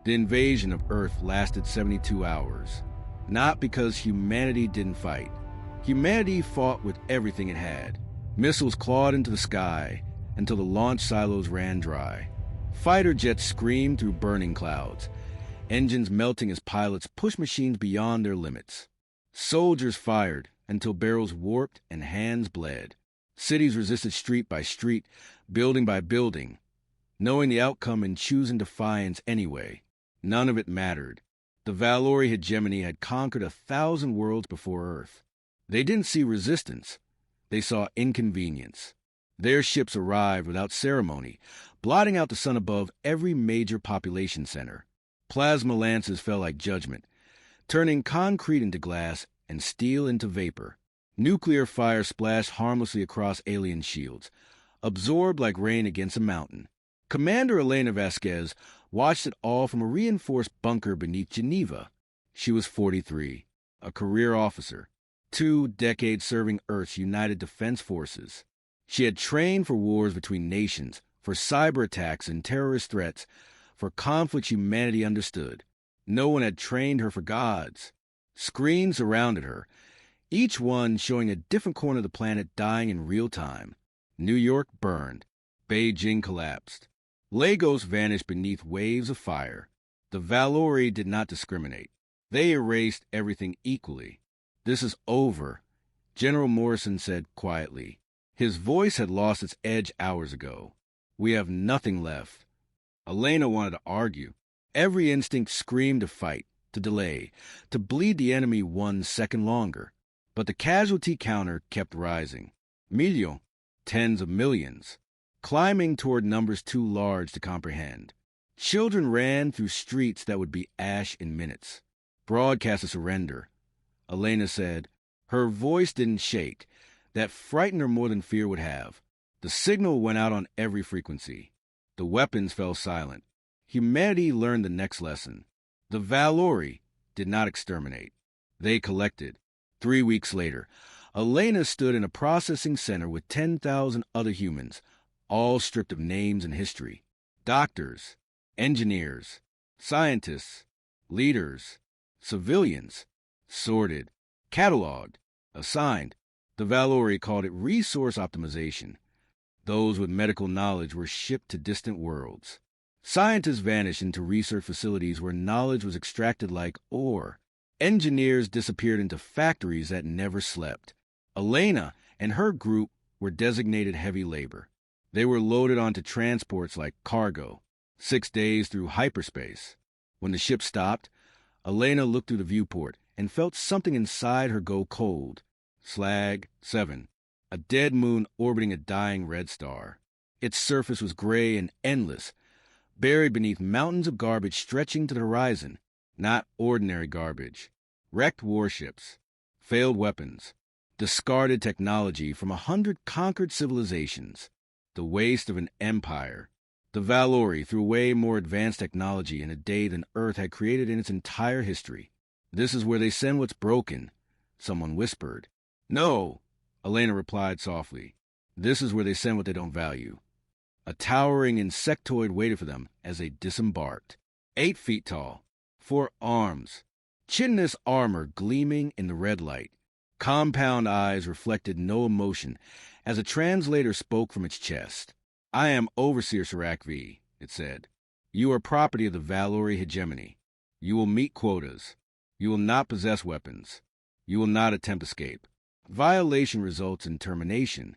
The invasion of Earth lasted 72 hours. Not because humanity didn't fight. Humanity fought with everything it had. Missiles clawed into the sky until the launch silos ran dry. Fighter jets screamed through burning clouds, engines melting as pilots pushed machines beyond their limits. Soldiers fired until barrels warped and hands bled. Cities resisted street by street, building by building, knowing the outcome and choosing defiance anyway. None of it mattered. The Valori Hijgemony had conquered 1,000 worlds before Earth. They didn't see resistance. They saw inconvenience. Their ships arrived without ceremony, blotting out the sun above every major population center. Plasma lances fell like judgment, turning concrete into glass and steel into vapor. Nuclear fire splashed harmlessly across alien shields, absorbed like rain against a mountain. Commander Elena Vasquez watched it all from a reinforced bunker beneath Geneva. She was 43, a career officer, 2 decades serving Earth's United Defense Forces. She had trained for wars between nations, for cyber attacks and terrorist threats, for conflicts humanity understood. No one had trained her for gods. Screens surrounded her, each one showing a different corner of the planet dying in real time. New York burned. Beijing collapsed. Lagos vanished beneath waves of fire. The Valori did not discriminate. They erased everything equally. "This is over," General Morrison said quietly. His voice had lost its edge hours ago. "We have nothing left." Elena wanted to argue. Every instinct screamed to fight, to delay, to bleed the enemy 1 second longer. But the casualty counter kept rising. Millions, tens of millions, climbing toward numbers too large to comprehend. Children ran through streets that would be ash in minutes. "Broadcast a surrender," Elena said. Her voice didn't shake. That frightened her more than fear would have. The signal went out on every frequency. The weapons fell silent. Humanity learned the next lesson. The Valori did not exterminate. They collected. 3 weeks later, Elena stood in a processing center with 10,000 other humans, all stripped of names and history. Doctors, engineers, scientists, leaders, civilians, sorted, cataloged, assigned. The Valori called it resource optimization. Those with medical knowledge were shipped to distant worlds. Scientists vanished into research facilities where knowledge was extracted like ore. Engineers disappeared into factories that never slept. Elena and her group were designated heavy labor. They were loaded onto transports like cargo, 6 days through hyperspace. When the ship stopped, Elena looked through the viewport and felt something inside her go cold. Slag 7, a dead moon orbiting a dying red star. Its surface was gray and endless, buried beneath mountains of garbage stretching to the horizon. Not ordinary garbage. Wrecked warships, failed weapons, discarded technology from 100 conquered civilizations. The waste of an empire. The Valori threw away more advanced technology in a day than Earth had created in its entire history. "This is where they send what's broken," someone whispered. "No," Elena replied softly. "This is where they send what they don't value." A towering insectoid waited for them as they disembarked. 8 feet tall, 4 arms, chitinous armor gleaming in the red light. Compound eyes reflected no emotion as a translator spoke from its chest. "I am Overseer Serac V," it said. "You are property of the Valori Hijgemony. You will meet quotas. You will not possess weapons. You will not attempt escape. Violation results in termination."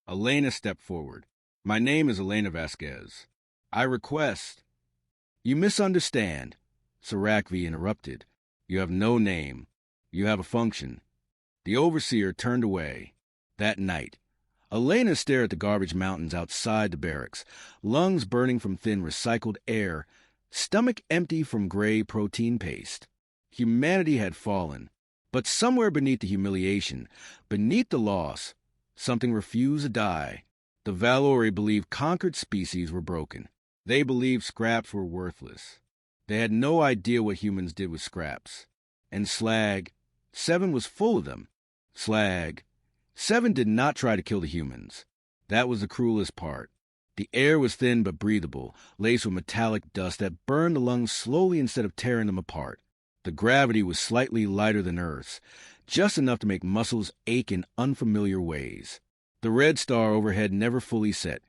Elena stepped forward. "My name is Elena Vasquez. I request—" "You misunderstand," Serac V interrupted. "You have no name. You have a function." The overseer turned away. That night, Elena stared at the garbage mountains outside the barracks, lungs burning from thin recycled air, stomach empty from gray protein paste. Humanity had fallen, but somewhere beneath the humiliation, beneath the loss, something refused to die. The Valori believed conquered species were broken. They believed scraps were worthless. They had no idea what humans did with scraps. And Slag 7 was full of them. Slag 7 did not try to kill the humans. That was the cruelest part. The air was thin but breathable, laced with metallic dust that burned the lungs slowly instead of tearing them apart. The gravity was slightly lighter than Earth's, just enough to make muscles ache in unfamiliar ways. The red star overhead never fully set,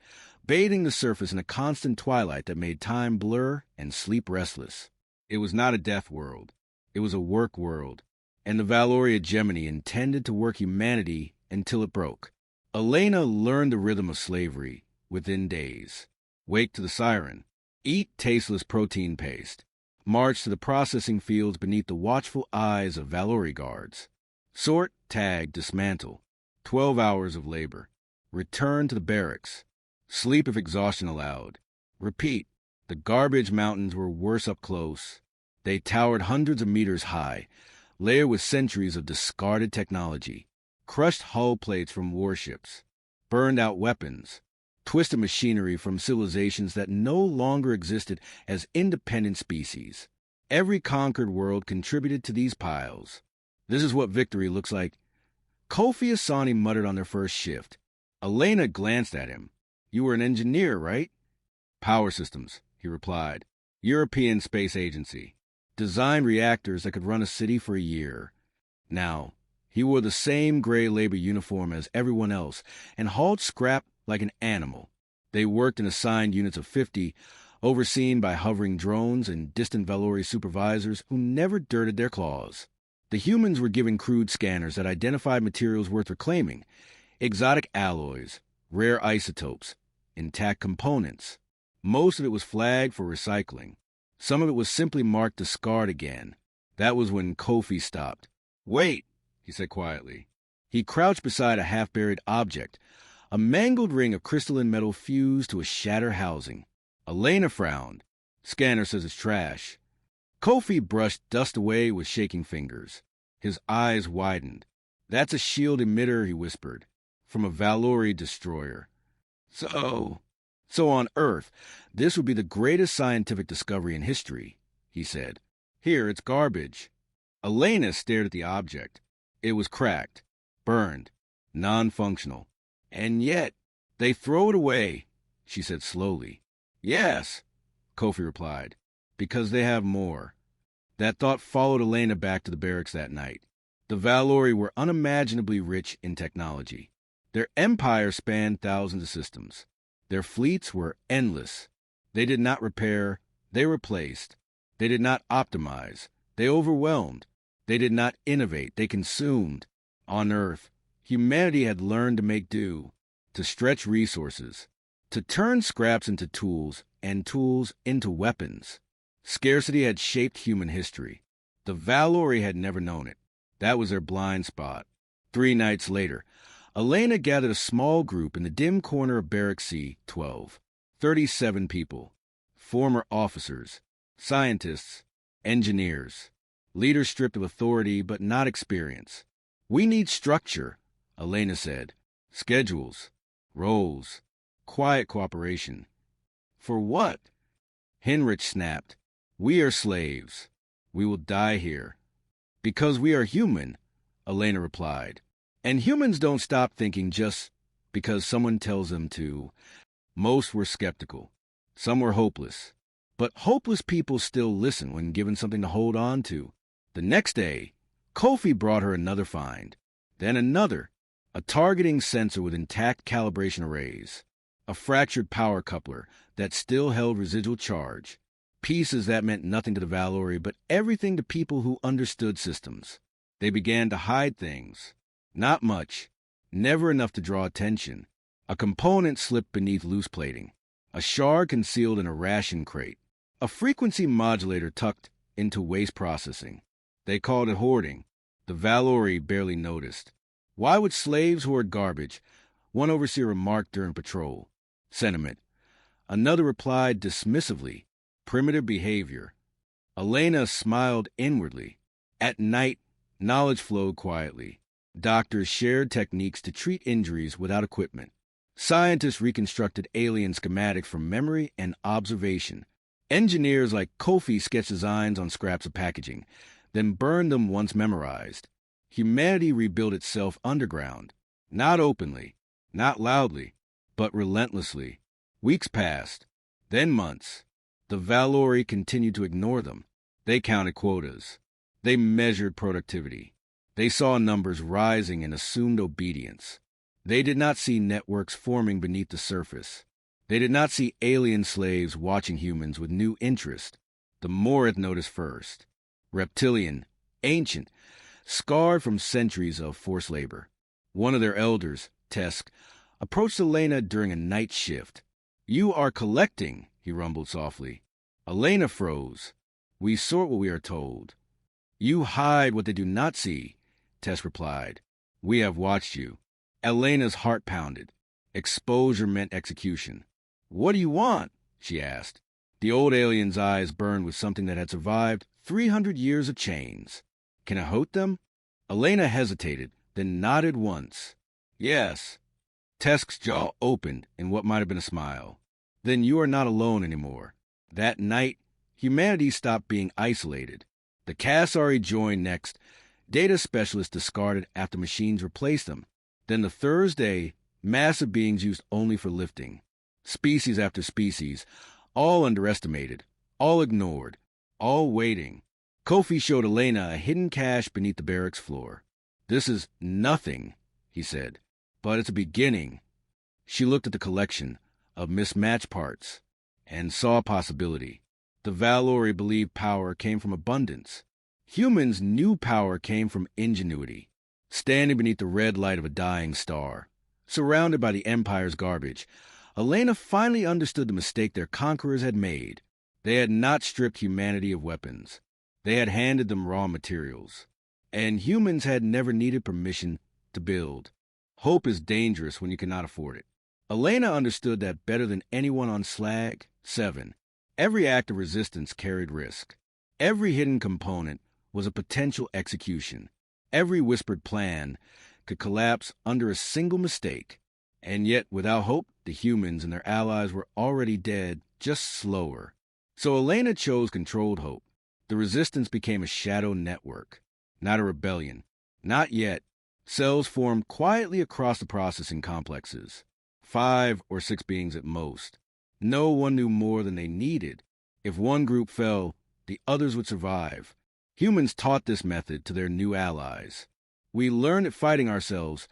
bathing the surface in a constant twilight that made time blur and sleep restless. It was not a death world. It was a work world, and the Valori Hijgemony intended to work humanity until it broke. Elena learned the rhythm of slavery within days. Wake to the siren. Eat tasteless protein paste. March to the processing fields beneath the watchful eyes of Valori guards. Sort, tag, dismantle. 12 hours of labor. Return to the barracks. Sleep if exhaustion allowed. Repeat. The garbage mountains were worse up close. They towered hundreds of meters high, layered with centuries of discarded technology, crushed hull plates from warships, burned out weapons, twisted machinery from civilizations that no longer existed as independent species. Every conquered world contributed to these piles. This is what victory looks like. Kofi Asani muttered on their first shift. Elena glanced at him. You were an engineer, right? Power systems, he replied. European Space Agency. Designed reactors that could run a city for a year. Now, he wore the same gray labor uniform as everyone else and hauled scrap like an animal. They worked in assigned units of 50, overseen by hovering drones and distant Valori supervisors who never dirted their claws. The humans were given crude scanners that identified materials worth reclaiming, exotic alloys, rare isotopes, intact components. Most of it was flagged for recycling. Some of it was simply marked discard again. That was when Kofi stopped. Wait, he said quietly. He crouched beside a half-buried object, a mangled ring of crystalline metal fused to a shattered housing. Elena frowned. Scanner says it's trash. Kofi brushed dust away with shaking fingers. His eyes widened. That's a shield emitter, he whispered, from a Valori destroyer. So on Earth, this would be the greatest scientific discovery in history, he said. Here, it's garbage. Elena stared at the object. It was cracked, burned, non-functional. And yet, they throw it away, she said slowly. Yes, Kofi replied, because they have more. That thought followed Elena back to the barracks that night. The Valori were unimaginably rich in technology. Their empire spanned thousands of systems. Their fleets were endless. They did not repair, they replaced. They did not optimize, they overwhelmed. They did not innovate, they consumed. On Earth, humanity had learned to make do, to stretch resources, to turn scraps into tools and tools into weapons. Scarcity had shaped human history. The Valori had never known it. That was their blind spot. 3 nights later, Elena gathered a small group in the dim corner of Barrack C-12. 37 people. Former officers, scientists, engineers. Leaders stripped of authority but not experience. We need structure, Elena said. Schedules, roles, quiet cooperation. For what? Henrich snapped. We are slaves. We will die here. Because we are human, Elena replied. And humans don't stop thinking just because someone tells them to. Most were skeptical. Some were hopeless. But hopeless people still listen when given something to hold on to. The next day, Kofi brought her another find. Then another, a targeting sensor with intact calibration arrays. A fractured power coupler that still held residual charge. Pieces that meant nothing to the Valori, but everything to people who understood systems. They began to hide things. Not much. Never enough to draw attention. A component slipped beneath loose plating. A shard concealed in a ration crate. A frequency modulator tucked into waste processing. They called it hoarding. The Valori barely noticed. Why would slaves hoard garbage? One overseer remarked during patrol. Sentiment. Another replied dismissively. Primitive behavior. Elena smiled inwardly. At night, knowledge flowed quietly. Doctors shared techniques to treat injuries without equipment. Scientists reconstructed alien schematics from memory and observation. Engineers like Kofi sketched designs on scraps of packaging, then burned them once memorized. Humanity rebuilt itself underground, not openly, not loudly, but relentlessly. Weeks passed, then months. The Valori continued to ignore them. They counted quotas. They measured productivity. They saw numbers rising and assumed obedience. They did not see networks forming beneath the surface. They did not see alien slaves watching humans with new interest. The Morith noticed first. Reptilian, ancient, scarred from centuries of forced labor. One of their elders, Tesk, approached Elena during a night shift. "You are collecting," he rumbled softly. Elena froze. "We sort what we are told." "You hide what they do not see," Tess replied. "We have watched you." Elena's heart pounded. Exposure meant execution. "What do you want?" she asked. The old alien's eyes burned with something that had survived 300 years of chains. "Can I hoot them?" Elena hesitated, then nodded once. "Yes." Tesk's jaw opened in what might have been a smile. "Then you are not alone anymore." That night, humanity stopped being isolated. The Kasari joined next. Data specialists discarded after machines replaced them. Then the Thursday, massive beings used only for lifting. Species after species, all underestimated, all ignored, all waiting. Kofi showed Elena a hidden cache beneath the barracks floor. "This is nothing," he said, "but it's a beginning." She looked at the collection of mismatched parts and saw a possibility. The Valori believed power came from abundance. Humans knew power came from ingenuity. Standing beneath the red light of a dying star, surrounded by the Empire's garbage, Elena finally understood the mistake their conquerors had made. They had not stripped humanity of weapons. They had handed them raw materials. And humans had never needed permission to build. Hope is dangerous when you cannot afford it. Elena understood that better than anyone on Slag 7. Every act of resistance carried risk. Every hidden component was a potential execution. Every whispered plan could collapse under a single mistake. And yet, without hope, the humans and their allies were already dead, just slower. So Elena chose controlled hope. The resistance became a shadow network, not a rebellion. Not yet. Cells formed quietly across the processing complexes. 5 or 6 beings at most. No one knew more than they needed. If one group fell, the others would survive. Humans taught this method to their new allies. "We learned it fighting ourselves,"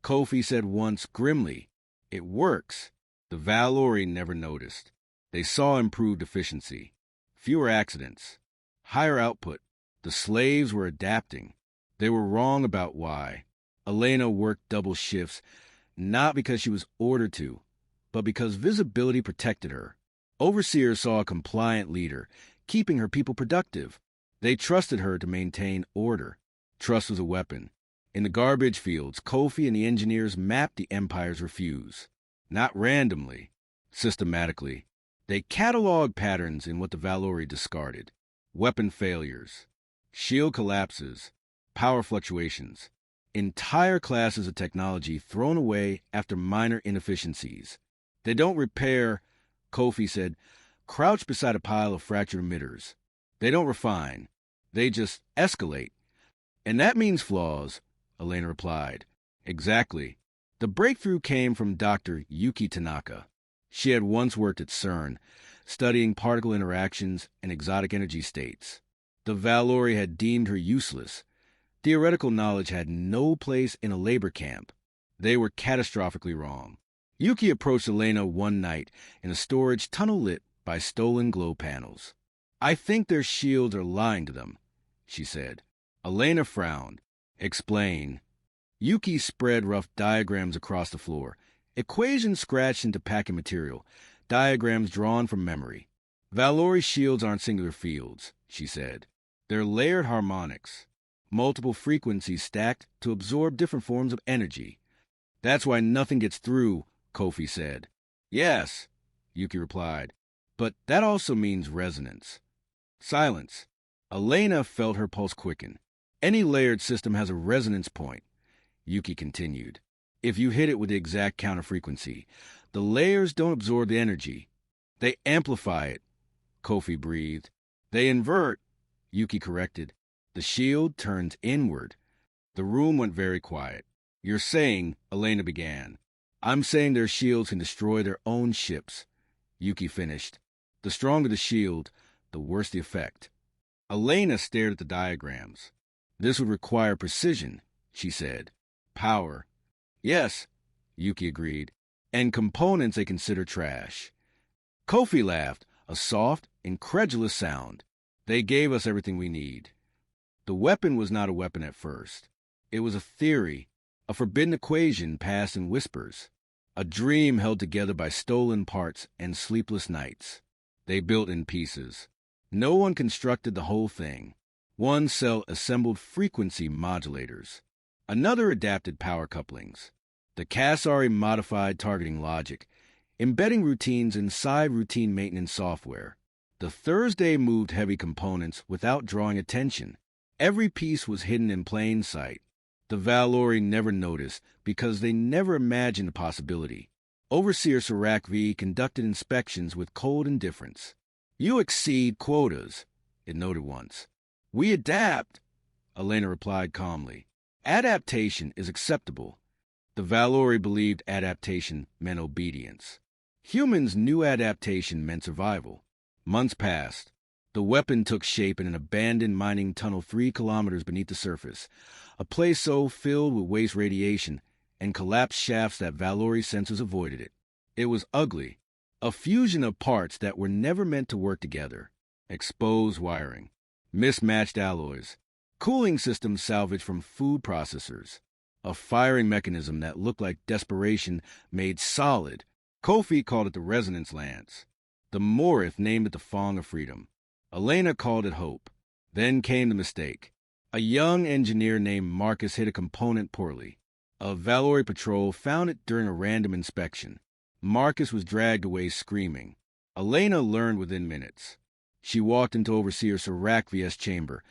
Kofi said once grimly. "It works." The Valori never noticed. They saw improved efficiency, fewer accidents, higher output. The slaves were adapting. They were wrong about why. Elena worked double shifts, not because she was ordered to, but because visibility protected her. Overseers saw a compliant leader, keeping her people productive. They trusted her to maintain order. Trust was a weapon. In the garbage fields, Kofi and the engineers mapped the Empire's refuse. Not randomly, systematically. They cataloged patterns in what the Valori discarded. Weapon failures, shield collapses, power fluctuations. Entire classes of technology thrown away after minor inefficiencies. They don't repair, Kofi said, crouch beside a pile of fractured emitters. They don't refine. They just escalate. "And that means flaws," Elena replied. "Exactly." The breakthrough came from Dr. Yuki Tanaka. She had once worked at CERN, studying particle interactions and exotic energy states. The Valori had deemed her useless. Theoretical knowledge had no place in a labor camp. They were catastrophically wrong. Yuki approached Elena one night in a storage tunnel lit by stolen glow panels. "I think their shields are lying to them," she said. Elena frowned. "Explain." Yuki spread rough diagrams across the floor. Equations scratched into packing material. Diagrams drawn from memory. "Valori shields aren't singular fields," she said. "They're layered harmonics. Multiple frequencies stacked to absorb different forms of energy. That's why nothing gets through," Kofi said. "Yes," Yuki replied. "But that also means resonance." Silence. Elena felt her pulse quicken. "Any layered system has a resonance point," Yuki continued. "If you hit it with the exact counterfrequency, the layers don't absorb the energy. They amplify it," Kofi breathed. "They invert," Yuki corrected. "The shield turns inward." The room went very quiet. "You're saying," Elena began. "I'm saying their shields can destroy their own ships. Yuki finished. The stronger the shield, the worse the effect. Elena stared at the diagrams. This would require precision, she said. Power. Yes, Yuki agreed. And components they consider trash. Kofi laughed, a soft, incredulous sound. They gave us everything we need. The weapon was not a weapon at first. It was a theory, a forbidden equation passed in whispers, a dream held together by stolen parts and sleepless nights. They built in pieces. No one constructed the whole thing. One cell assembled frequency modulators. Another adapted power couplings. The Kasari modified targeting logic, embedding routines inside routine maintenance software. The Thursday moved heavy components without drawing attention. Every piece was hidden in plain sight. The Valori never noticed because they never imagined the possibility. Overseer Sarakvi conducted inspections with cold indifference. You exceed quotas, it noted once. We adapt, Elena replied calmly. Adaptation is acceptable. The Valori believed adaptation meant obedience. Humans knew adaptation meant survival. Months passed. The weapon took shape in an abandoned mining tunnel 3 kilometers beneath the surface, a place so filled with waste radiation and collapsed shafts that Valori sensors avoided it. It was ugly, a fusion of parts that were never meant to work together. Exposed wiring, mismatched alloys, cooling systems salvaged from food processors, a firing mechanism that looked like desperation made solid. Kofi called it the resonance lance. The Morith named it the Fong of Freedom. Elena called it hope. Then came the mistake. A young engineer named Marcus hit a component poorly. A Valori patrol found it during a random inspection. Marcus was dragged away screaming. Elena learned within minutes. She walked into Overseer Sarakvi's chamber,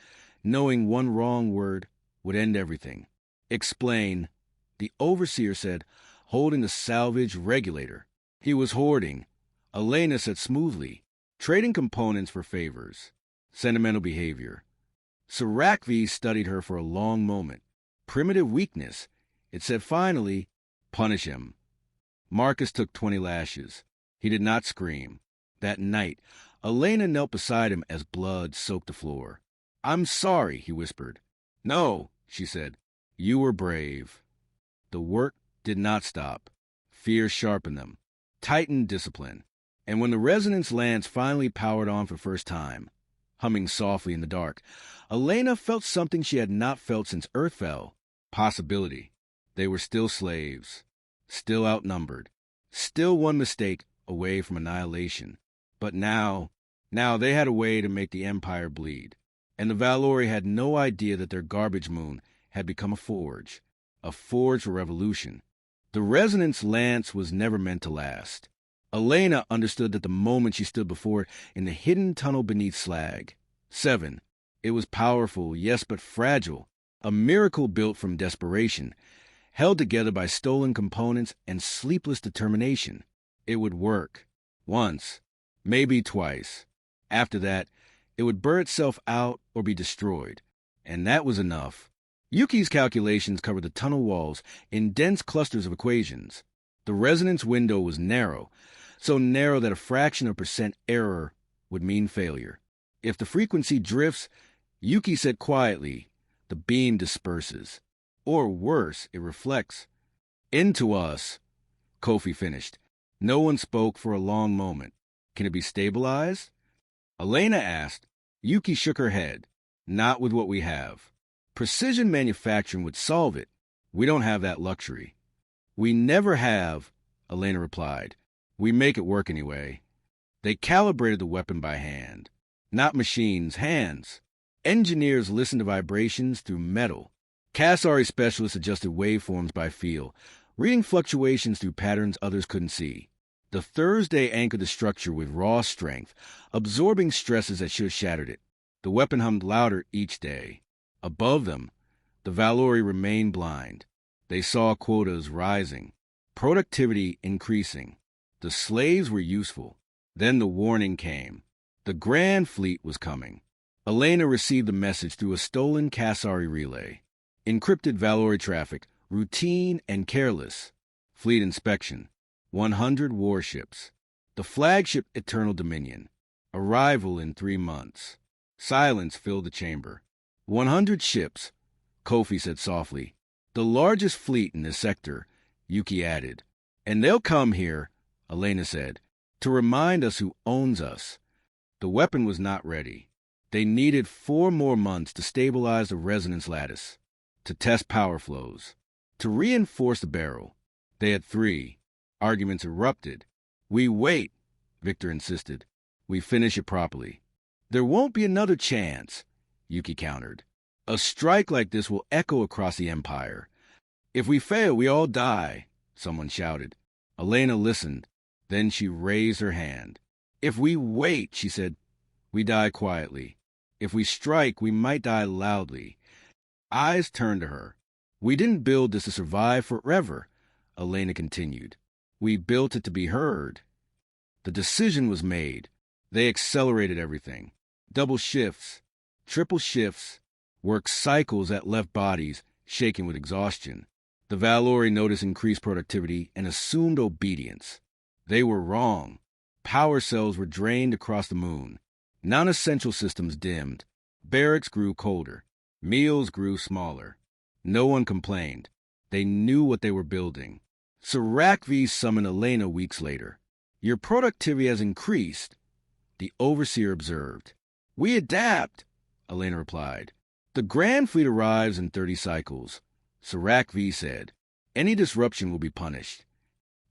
knowing one wrong word would end everything. Explain, the Overseer said, holding the salvage regulator. He was hoarding. Elena said smoothly, trading components for favors. Sentimental behavior. Sarakvi studied her for a long moment. Primitive weakness. It said finally, punish him. Marcus took 20 lashes. He did not scream. That night, Elena knelt beside him as blood soaked the floor. I'm sorry, he whispered. No, she said. You were brave. The work did not stop. Fear sharpened them, tightened discipline. And when the resonance lance finally powered on for the first time, humming softly in the dark, Elena felt something she had not felt since Earth fell. Possibility. They were still slaves, still outnumbered, still one mistake away from annihilation. But now they had a way to make the Empire bleed. And the Valori had no idea that their garbage moon had become a forge for revolution. The resonance lance was never meant to last. Elena understood that the moment she stood before it in the hidden tunnel beneath slag. 7. It was powerful, yes, but fragile. A miracle built from desperation, held together by stolen components and sleepless determination. It would work. Once, maybe twice. After that, it would burn itself out or be destroyed. And that was enough. Yuki's calculations covered the tunnel walls in dense clusters of equations. The resonance window was narrow, so narrow that a fraction of % error would mean failure. If the frequency drifts, Yuki said quietly, the beam disperses. Or worse, it reflects. Into us, Kofi finished. No one spoke for a long moment. Can it be stabilized? Elena asked. Yuki shook her head. Not with what we have. Precision manufacturing would solve it. We don't have that luxury. We never have, Elena replied. We make it work anyway. They calibrated the weapon by hand. Not machines, hands. Engineers listened to vibrations through metal. Kasari specialists adjusted waveforms by feel, reading fluctuations through patterns others couldn't see. The Thursday anchored the structure with raw strength, absorbing stresses that should have shattered it. The weapon hummed louder each day. Above them, the Valori remained blind. They saw quotas rising, productivity increasing. The slaves were useful. Then the warning came. The Grand Fleet was coming. Elena received the message through a stolen Kasari relay. Encrypted Valori traffic, routine and careless. Fleet inspection. 100 warships. The flagship Eternal Dominion. Arrival in 3 months. Silence filled the chamber. 100 ships, Kofi said softly. The largest fleet in this sector, Yuki added. And they'll come here, Elena said, to remind us who owns us. The weapon was not ready. They needed 4 more months to stabilize the resonance lattice, to test power flows, to reinforce the barrel. They had 3. Arguments erupted. We wait, Victor insisted. We finish it properly. There won't be another chance, Yuki countered. A strike like this will echo across the Empire. If we fail, we all die, someone shouted. Elena listened. Then she raised her hand. If we wait, she said, we die quietly. If we strike, we might die loudly. Eyes turned to her. We didn't build this to survive forever, Elena continued. We built it to be heard. The decision was made. They accelerated everything. Double shifts, triple shifts, work cycles that left bodies shaken with exhaustion. The Valori noticed increased productivity and assumed obedience. They were wrong. Power cells were drained across the moon. Non-essential systems dimmed. Barracks grew colder. Meals grew smaller. No one complained. They knew what they were building. Sarakvi summoned Elena weeks later. Your productivity has increased, the overseer observed. We adapt, Elena replied. The Grand Fleet arrives in 30 cycles, Sarakvi said. Any disruption will be punished.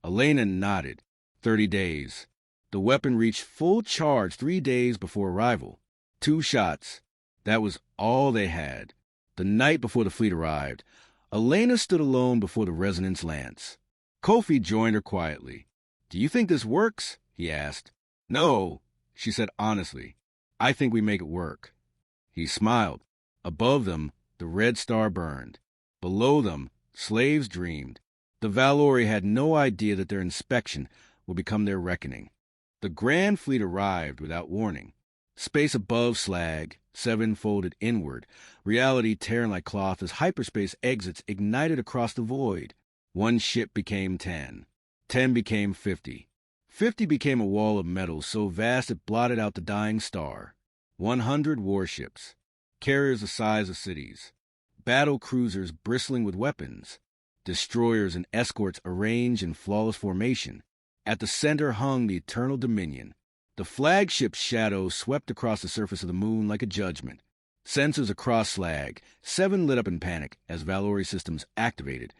Elena nodded. 30 days. The weapon reached full charge 3 days before arrival. 2 shots. That was all they had. The night before the fleet arrived, Elena stood alone before the resonance lance. Kofi joined her quietly. Do you think this works? He asked. No, she said honestly. I think we make it work. He smiled. Above them, the red star burned. Below them, slaves dreamed. The Valori had no idea that their inspection would become their reckoning. The Grand Fleet arrived without warning. Space above slag, 7 folded inward, reality tearing like cloth as hyperspace exits ignited across the void. 1 ship became 10. 10 became 50. 50 became a wall of metal so vast it blotted out the dying star. 100 warships, carriers the size of cities, battle cruisers bristling with weapons, destroyers and escorts arranged in flawless formation. At the center hung the Eternal Dominion. The flagship's shadow swept across the surface of the moon like a judgment. Sensors across slag, 7 lit up in panic as Valori systems activated,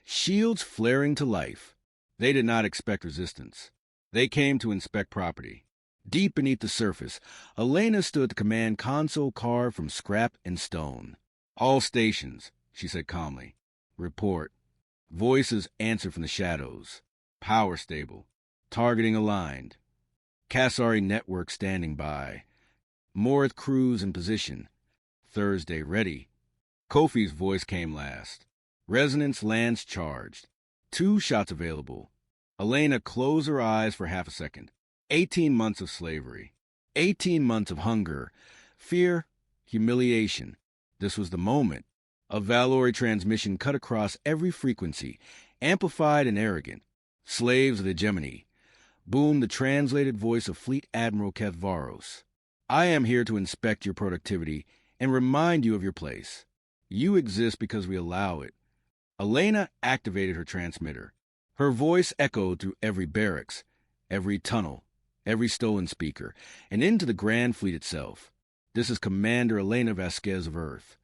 shields flaring to life. They did not expect resistance. They came to inspect property. Deep beneath the surface, Elena stood at the command console carved from scrap and stone. All stations, she said calmly. Report. Voices answered from the shadows. Power stable. Targeting aligned. Kasari network standing by. Morith crews in position. Thursday ready. Kofi's voice came last. Resonance lance charged. 2 shots available. Elena closed her eyes for half a second. 18 months of slavery. 18 months of hunger, fear, humiliation. This was the moment. A Valori transmission cut across every frequency, amplified and arrogant. Slaves of the Hijgemony. Boomed the translated voice of Fleet Admiral Kethvaros. I am here to inspect your productivity and remind you of your place. You exist because we allow it. Elena activated her transmitter. Her voice echoed through every barracks, every tunnel, every stolen speaker, and into the Grand Fleet itself. This is Commander Elena Vasquez of Earth.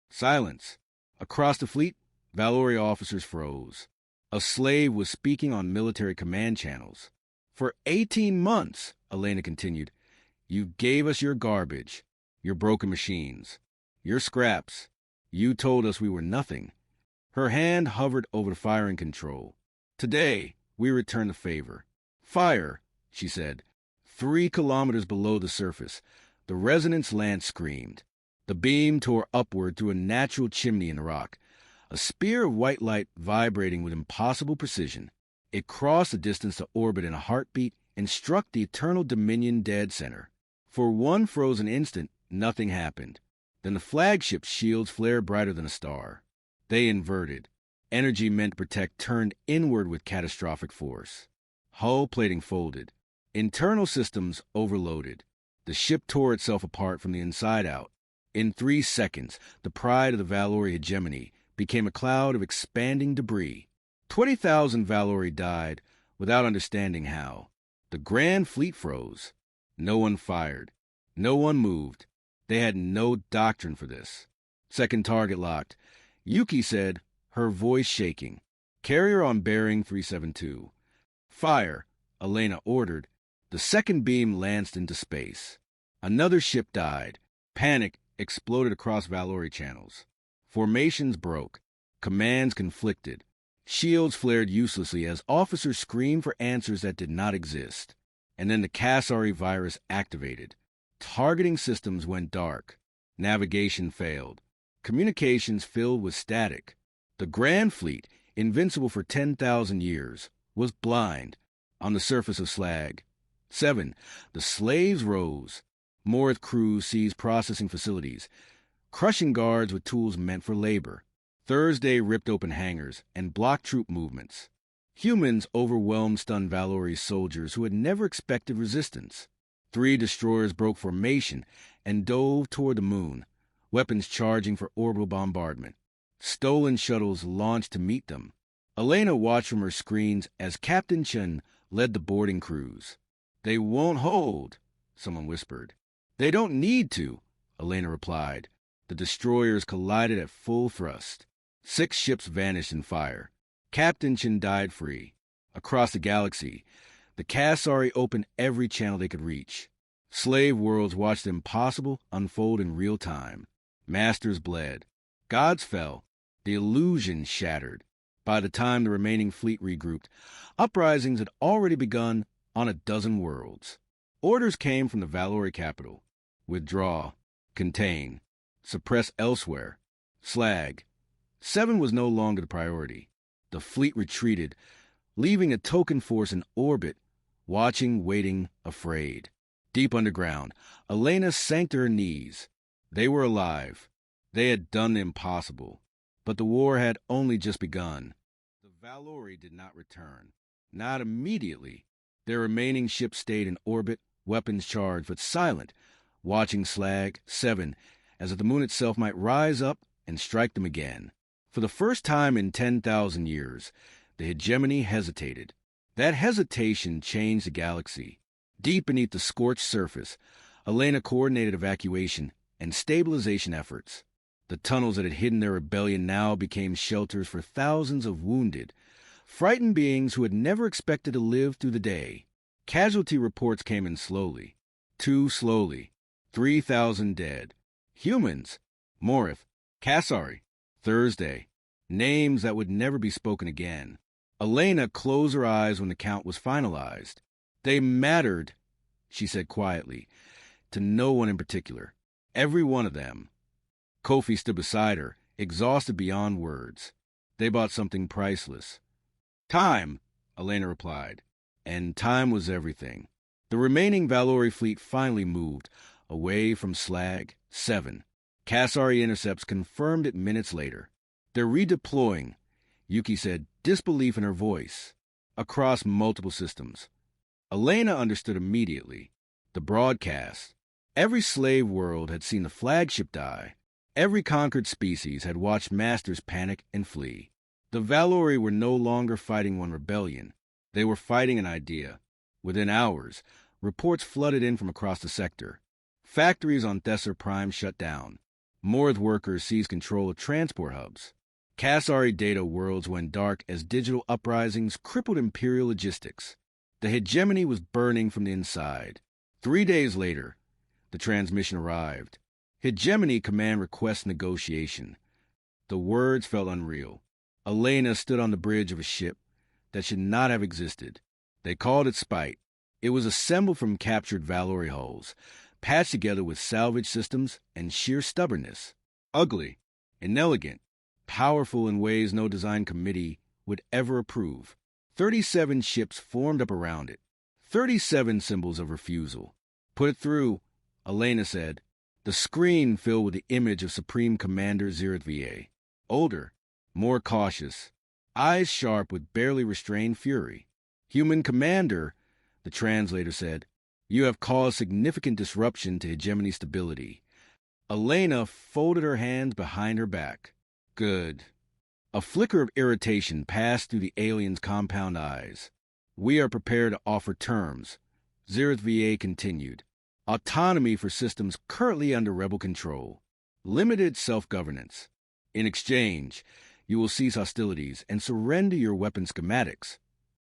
Silence. Across the fleet, Valori officers froze. A slave was speaking on military command channels. For 18 months, Elena continued, you gave us your garbage, your broken machines, your scraps. You told us we were nothing. Her hand hovered over the firing control. Today, we return the favor. Fire, she said. 3 kilometers below the surface, the resonance lance screamed. The beam tore upward through a natural chimney in the rock, a spear of white light vibrating with impossible precision. It crossed the distance to orbit in a heartbeat and struck the Eternal Dominion dead center. For 1 frozen instant, nothing happened. Then the flagship's shields flared brighter than a star. They inverted. Energy meant to protect turned inward with catastrophic force. Hull plating folded. Internal systems overloaded. The ship tore itself apart from the inside out. In 3 seconds, the pride of the Valori Hijgemony became a cloud of expanding debris. 20,000 Valori died without understanding how. The Grand Fleet froze. No one fired. No one moved. They had no doctrine for this. Second target locked. Yuki said, her voice shaking. Carrier on bearing 372. Fire, Elena ordered. The second beam lanced into space. Another ship died. Panic exploded across Valori channels. Formations broke. Commands conflicted. Shields flared uselessly as officers screamed for answers that did not exist. And then the Kasari virus activated. Targeting systems went dark. Navigation failed. Communications filled with static. The Grand Fleet, invincible for 10,000 years, was blind on the surface of slag. 7. The slaves rose. Morith crews seized processing facilities, crushing guards with tools meant for labor. Thursday ripped open hangars and blocked troop movements. Humans overwhelmed stunned Valori soldiers who had never expected resistance. 3 destroyers broke formation and dove toward the moon, weapons charging for orbital bombardment. Stolen shuttles launched to meet them. Elena watched from her screens as Captain Chen led the boarding crews. "They won't hold," someone whispered. "They don't need to," Elena replied. The destroyers collided at full thrust. 6 ships vanished in fire. Captain Chen died free. Across the galaxy, the Kasari opened every channel they could reach. Slave worlds watched the impossible unfold in real time. Masters bled. Gods fell. The illusion shattered. By the time the remaining fleet regrouped, uprisings had already begun on a dozen worlds. Orders came from the Valori capital. Withdraw. Contain. Suppress elsewhere. Slag. 7 was no longer the priority. The fleet retreated, leaving a token force in orbit, watching, waiting, afraid. Deep underground, Elena sank to her knees. They were alive. They had done the impossible. But the war had only just begun. The Valori did not return. Not immediately. Their remaining ships stayed in orbit, weapons charged, but silent, watching Slag 7 as if the moon itself might rise up and strike them again. For the first time in 10,000 years, the hegemony hesitated. That hesitation changed the galaxy. Deep beneath the scorched surface, Elena coordinated evacuation and stabilization efforts. The tunnels that had hidden their rebellion now became shelters for thousands of wounded, frightened beings who had never expected to live through the day. Casualty reports came in slowly. Too slowly. 3,000 dead. Humans. Morith. Kasari. Thursday. Names that would never be spoken again. Elena closed her eyes when the count was finalized. They mattered, she said quietly, to no one in particular. Every one of them. Kofi stood beside her, exhausted beyond words. They bought something priceless. Time, Elena replied. And time was everything. The remaining Valori fleet finally moved, away from Slag 7. Kasari intercepts confirmed it minutes later. They're redeploying, Yuki said, disbelief in her voice, across multiple systems. Elena understood immediately. The broadcast. Every slave world had seen the flagship die. Every conquered species had watched masters panic and flee. The Valori were no longer fighting one rebellion. They were fighting an idea. Within hours, reports flooded in from across the sector. Factories on Thesser Prime shut down. Morith workers seized control of transport hubs. Kasari data worlds went dark as digital uprisings crippled imperial logistics. The hegemony was burning from the inside. 3 days later, the transmission arrived. Hegemony command request negotiation. The words felt unreal. Elena stood on the bridge of a ship that should not have existed. They called it Spite. It was assembled from captured Valori hulls, patched together with salvage systems and sheer stubbornness. Ugly, inelegant, powerful in ways no design committee would ever approve. 37 ships formed up around it. 37 symbols of refusal. Put it through, Elena said. The screen filled with the image of Supreme Commander Zirathvier. Older, more cautious, eyes sharp with barely restrained fury. Human commander, The translator said, "You have caused significant disruption to hegemony stability." Elena folded her hands behind her back. "Good." A flicker of irritation passed through the alien's compound eyes. "We are prepared to offer terms," Zereth VA continued. "Autonomy for systems currently under rebel control. Limited self-governance. In exchange, you will cease hostilities and surrender your weapon schematics."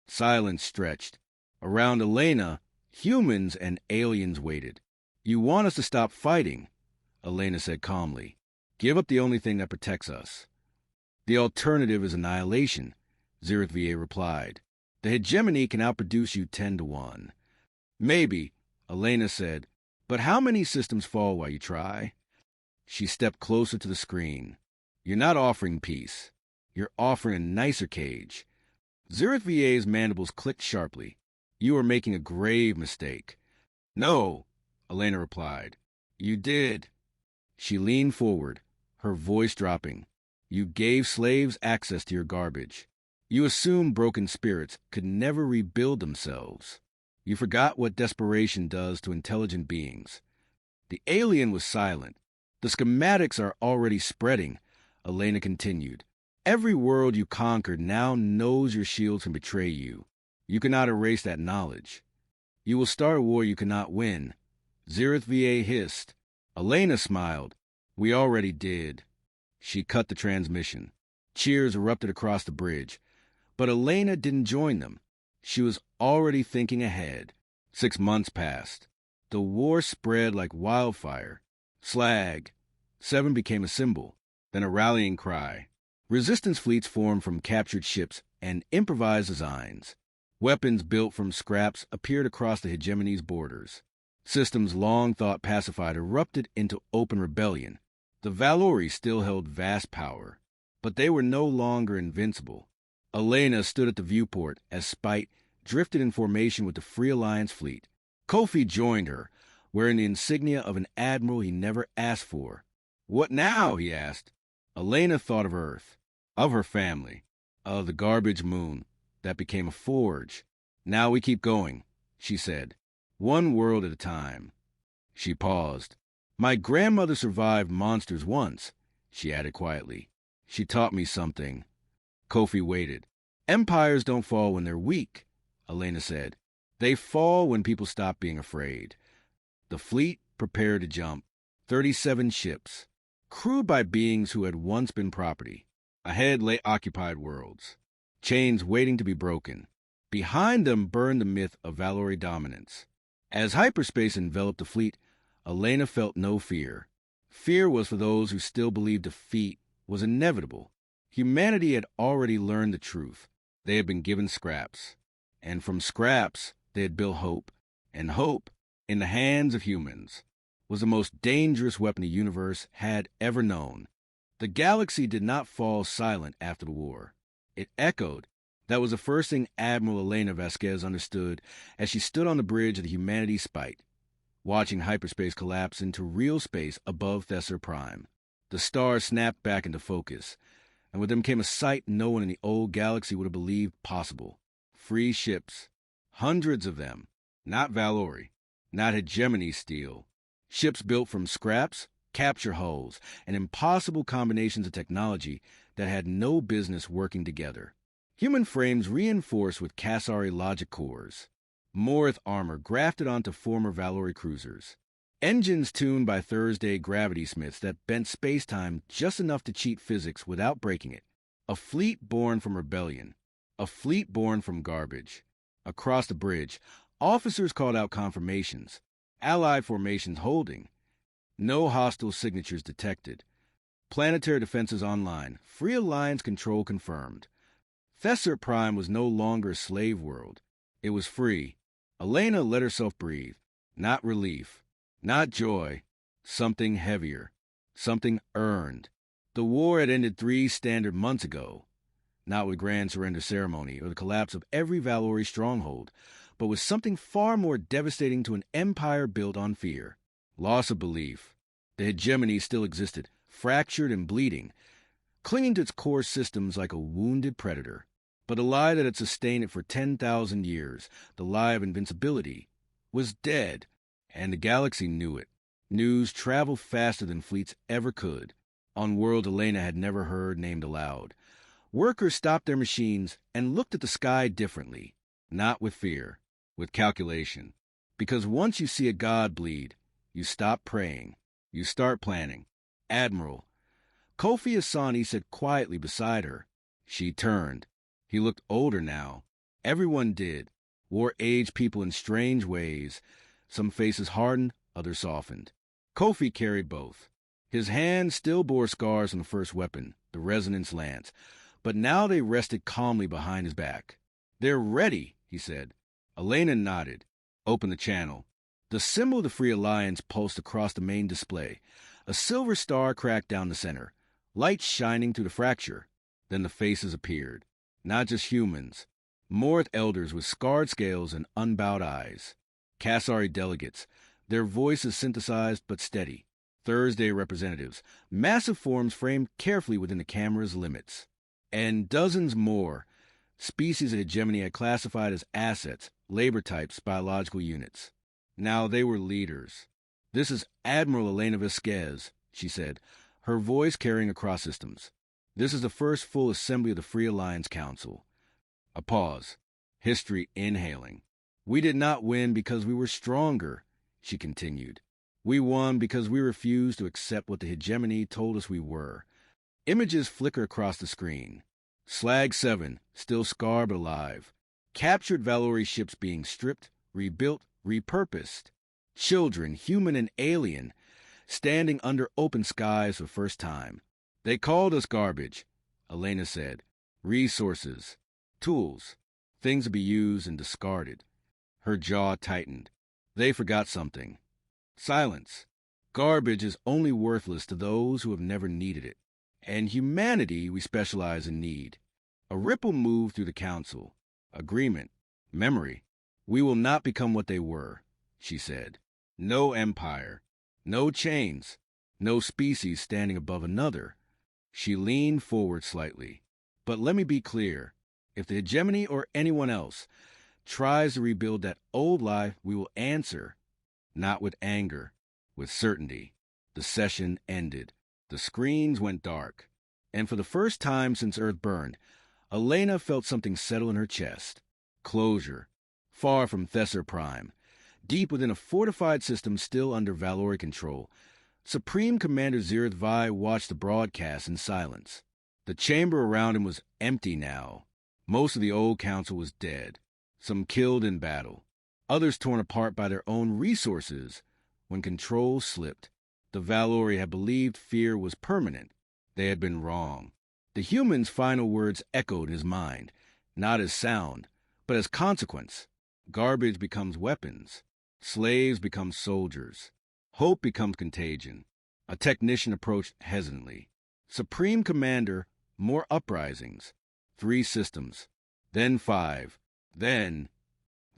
Silence stretched. Around Elena, humans and aliens waited. "You want us to stop fighting," Elena said calmly. "Give up the only thing that protects us." "The alternative is annihilation," Zereth VA replied. "The hegemony can outproduce you 10-1. "Maybe," Elena said, "but how many systems fall while you try?" She stepped closer to the screen. "You're not offering peace. You're offering a nicer cage." Zereth VA's mandibles clicked sharply. "You are making a grave mistake." "No," Elena replied. "You did." She leaned forward, her voice dropping. "You gave slaves access to your garbage. You assumed broken spirits could never rebuild themselves. You forgot what desperation does to intelligent beings." The alien was silent. "The schematics are already spreading," Elena continued. "Every world you conquered now knows your shields can betray you. You cannot erase that knowledge. You will start a war you cannot win." Zereth VA hissed. Elena smiled. "We already did." She cut the transmission. Cheers erupted across the bridge. But Elena didn't join them. She was already thinking ahead. 6 months passed. The war spread like wildfire. Slag. 7 became a symbol, then a rallying cry. Resistance fleets formed from captured ships and improvised designs. Weapons built from scraps appeared across the hegemony's borders. Systems long thought pacified erupted into open rebellion. The Valori still held vast power, but they were no longer invincible. Elena stood at the viewport as Spite drifted in formation with the Free Alliance fleet. Kofi joined her, wearing the insignia of an admiral he never asked for. "What now?" he asked. Elena thought of Earth, of her family, of the garbage moon that became a forge. "Now we keep going," she said. "One world at a time." She paused. "My grandmother survived monsters once," she added quietly. "She taught me something." Kofi waited. "Empires don't fall when they're weak," Elena said. "They fall when people stop being afraid." The fleet prepared to jump. 37 ships, crewed by beings who had once been property. Ahead lay occupied worlds, chains waiting to be broken. Behind them burned the myth of Valori dominance. As hyperspace enveloped the fleet, Elena felt no fear. Fear was for those who still believed defeat was inevitable. Humanity had already learned the truth. They had been given scraps. And from scraps, they had built hope. And hope, in the hands of humans, was the most dangerous weapon the universe had ever known. The galaxy did not fall silent after the war. It echoed. That was the first thing Admiral Elena Vasquez understood as she stood on the bridge of the Humanity Spite, watching hyperspace collapse into real space above Thesser Prime. The stars snapped back into focus, and with them came a sight no one in the old galaxy would have believed possible. Free ships. Hundreds of them. Not Valori. Not hegemony steel. Ships built from scraps, capture hulls, and impossible combinations of technology that had no business working together. Human frames reinforced with Kasari logic cores. Morith armor grafted onto former Valori cruisers. Engines tuned by Thursday gravity smiths that bent space-time just enough to cheat physics without breaking it. A fleet born from rebellion. A fleet born from garbage. Across the bridge, officers called out confirmations. Allied formations holding. No hostile signatures detected. Planetary defenses online. Free Alliance control confirmed. Thesser Prime was no longer a slave world. It was free. Elena let herself breathe. Not relief. Not joy. Something heavier. Something earned. The war had ended 3 standard months ago. Not with grand surrender ceremony or the collapse of every Valori stronghold, but with something far more devastating to an empire built on fear. Loss of belief. The hegemony still existed, fractured and bleeding, clinging to its core systems like a wounded predator. But a lie that had sustained it for 10,000 years, the lie of invincibility, was dead, and the galaxy knew it. News traveled faster than fleets ever could, on worlds Elena had never heard named aloud. Workers stopped their machines and looked at the sky differently, not with fear, with calculation. Because once you see a god bleed, you stop praying, you start planning. Admiral. Kofi Asani sat quietly beside her. She turned. He looked older now. Everyone did. War-aged people in strange ways. Some faces hardened, others softened. Kofi carried both. His hands still bore scars from the first weapon, the resonance lance, but now they rested calmly behind his back. "They're ready," he said. Elena nodded. "Open the channel." The symbol of the Free Alliance pulsed across the main display. A silver star cracked down the center, light shining through the fracture. Then the faces appeared. Not just humans. Morith elders with scarred scales and unbowed eyes. Kasari delegates, their voices synthesized but steady. Thursday representatives, massive forms framed carefully within the camera's limits. And dozens more, species of hegemony had classified as assets, labor types, biological units. Now they were leaders. "This is Admiral Elena Vasquez," she said, her voice carrying across systems. "This is the first full assembly of the Free Alliance Council." A pause. History inhaling. "We did not win because we were stronger," she continued. "We won because we refused to accept what the hegemony told us we were." Images flicker across the screen. Slag 7, still scarred but alive. Captured Valori ships being stripped, rebuilt, repurposed. Children, human and alien, standing under open skies for the first time. "They called us garbage," Elena said. "Resources, tools, things to be used and discarded." Her jaw tightened. "They forgot something." Silence. Garbage is only worthless to those who have never needed it. And humanity we specialize in need. A ripple moved through the council. Agreement. Memory. "We will not become what they were," she said. "No empire. No chains. No species standing above another." She leaned forward slightly. "But let me be clear. If the hegemony or anyone else tries to rebuild that old life, we will answer. Not with anger, with certainty." The session ended. The screens went dark. And for the first time since Earth burned, Elena felt something settle in her chest. Closure. Far from Thesser Prime. Deep within a fortified system still under Valori control, Supreme Commander Zirith Vi watched the broadcast in silence. The chamber around him was empty now. Most of the old council was dead. Some killed in battle. Others torn apart by their own resources. When control slipped, the Valori had believed fear was permanent. They had been wrong. The human's final words echoed in his mind, not as sound, but as consequence. Garbage becomes weapons. Slaves become soldiers. Hope becomes contagion. A technician approached hesitantly. "Supreme Commander, more uprisings." 3 systems. Then 5. Then...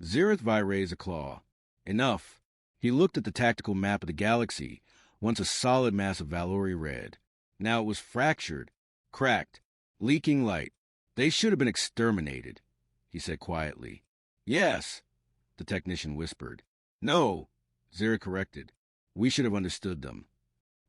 Zirith Vi raised a claw. "Enough." He looked at the tactical map of the galaxy, once a solid mass of Valori red. Now it was fractured, cracked, leaking light. "They should have been exterminated," he said quietly. "Yes," the technician whispered. "No," Zirith corrected. "We should have understood them."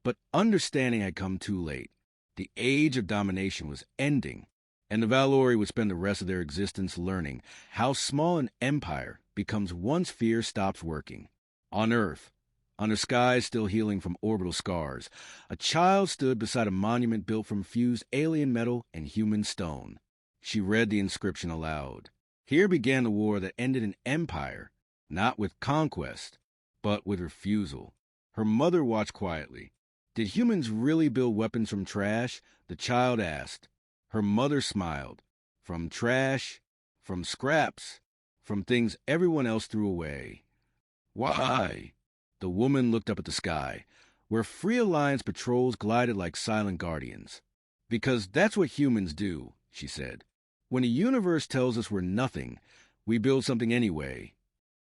But understanding had come too late. The age of domination was ending, and the Valori would spend the rest of their existence learning how small an empire becomes once fear stops working. On Earth, under skies still healing from orbital scars, a child stood beside a monument built from fused alien metal and human stone. She read the inscription aloud. Here began the war that ended an empire, not with conquest, but with refusal. Her mother watched quietly. "Did humans really build weapons from trash?" the child asked. Her mother smiled. "From trash, from scraps, from things everyone else threw away." "Why?" The woman looked up at the sky, where Free Alliance patrols glided like silent guardians. "Because that's what humans do," she said. "When the universe tells us we're nothing, we build something anyway."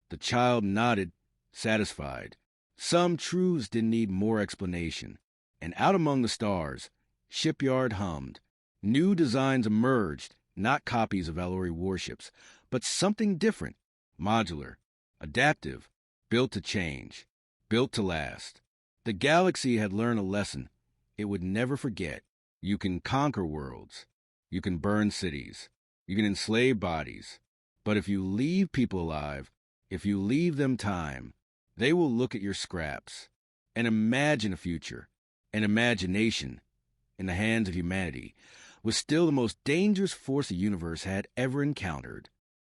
The child nodded, satisfied. Some truths didn't need more explanation. And out among the stars, Shipyard hummed. New designs emerged, not copies of Valori warships, but something different, modular, adaptive, built to change, built to last. The galaxy had learned a lesson it would never forget. You can conquer worlds. You can burn cities. You can enslave bodies. But if you leave people alive, if you leave them time, they will look at your scraps and imagine a future. And imagination, in the hands of humanity, was still the most dangerous force the universe had ever encountered.